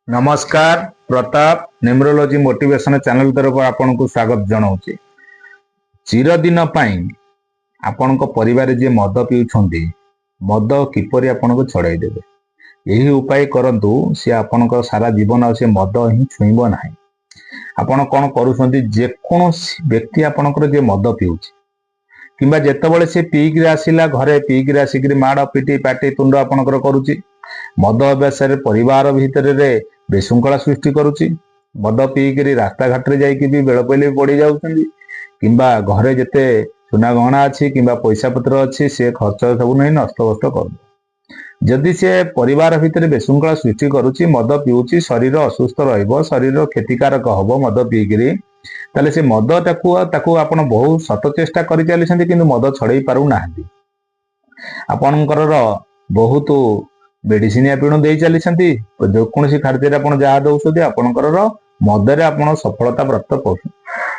नमस्कार Pratap numerology motivation channel तरफ आपन को स्वागत जनाऊँगी। चिरदिन आपण परिवार जी मद पीउछंती मद किपरि आपण को छड़ाई देबे यही उपाय करंतु से आपण सारा जीवन से मद ही छुईब ना। आपण कौन करुछंती जेकोसी व्यक्ति आपणकर जे मद पीउछ किंबा जेतेबेले से पीक आसिला घरे पीक आसिक माड़ पिटी पाटी तुंड आपणकर करुची मद अभ्यास परिवार भितर विशृंखला सृष्टि करुची मद पीकरी रास्ता घाट रे जाइकी भी बेल पहले पड़ी जाउछंती किंबा घरे जेते सुना गहना अच्छी किंबा पैसा पत्र अच्छी से खर्च सब नहीं नष्टवस्त कर जदि से परिवार भितर विशृंखला सृष्टि करुची मद पीउची शरीर असुस्थ रहिबो शरीर क्षतिकारक हबो मद पीकरी ताले से मद ताकू आपण बहुत सत चेष्टा करि चलिसंती किंतु मद छड़ाई पारु नाहंती आपणकर बहुत मेडिसिन आपण दे चली जो कौन खाद्य आप जहाँ दौरान आपणकर मदरे आप सफलता प्राप्त कर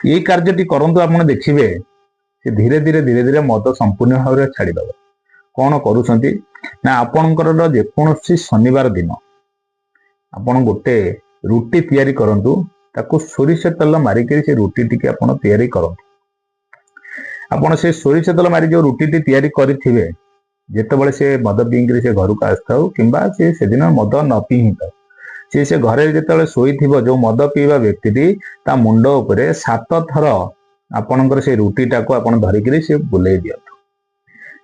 ये कार्यटी करंतु आप देखिए धीरे धीरे धीरे धीरे मद संपूर्ण भाव में छाड़ीदेव कौन करुँच ना आपणकर जेकोसी शनिवार दिन आपण गोटे रुटी तैयारी करंतु ताकू सोरिष तेल मारिक से रुटी टी आप तैयारी करंतु आपण से सोरिष तेल मारी जो रुटी टी तैयारी करेंगे जितेबाला से मद पीक से घर को आसता से दिन मद न पी ही था से घरे जिते शोई जो मद पीवा व्यक्ति ता मुंड उपरे 7 थर आपणकर से रुटी टाक आप धरिक से बुले दिंतु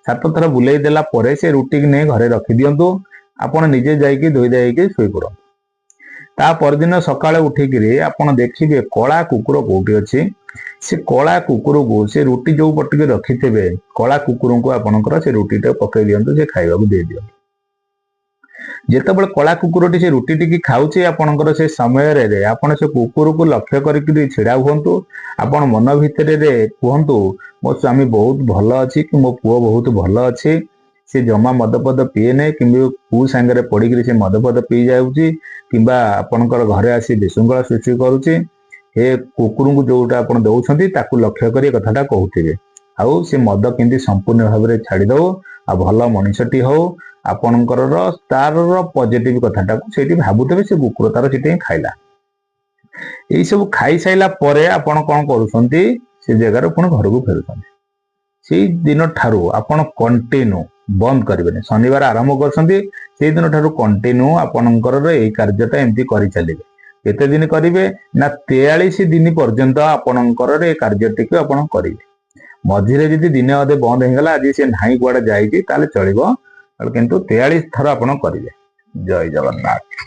7 थर बुले देला परे से रुटी नहीं घरे रखी दिंतु आपण निजे जाइए धोई दाइकी शोई पड़ू ता परदिन सकाळे उठिकी आपण देखिए कला कुकुर कोठी अच्छी से कला कुकुर को से रुटी जो पटके रखी थे कला कुकुर को आपणकर से रुटी पकई दिंतु से खाइबा दे दिंतु जितेबाला कला कुकुरटी से रुटी टी खाऊे आपणकर से समय रे आपण से कुकुर को लक्ष्य करके छिड़ा हुंतु आपण मन भितर कहतु मो स्वामी बहुत भल अच्छी कि मो पुओ बहुत भल अच्छी से जमा मदपद पीए ना कि पु सांगे पड़ी से मदपद पी जाऊँगी कि आपणकर घरे आसी विशृंखला सृष्टि करुच्ची हे कुकुर को जोटा आप दौरान ताकू लक्ष्य कर कथाटा कहते आउ से मद केमती संपूर्ण भाव में छाड़ीदव आ भल मनीषटी हो आपणकर तार पॉजिटिव कथाटा से भावुवे से कुकुर तार से खाइला यही सब खाई साइला परे आपण कौन करुँच से जगार पुणी घर को फेरुंट से दिन ठारू आपण कंटिन्यू बंद करेंगे शनिवार आरंभ कर दिन ठारू कंटिन्यू आपणकर यही कार्यटा एमती कर चलिए केते दिन करेंगे ना 43 दिन पर्यंत आपणकर ये कार्यटी को आपण करेंगे मझे जदि दिने अधे बंद होगला आज सी ना कुआडे जाइए चलो किंतु 43 थर आप करेंगे। जय जगन्नाथ।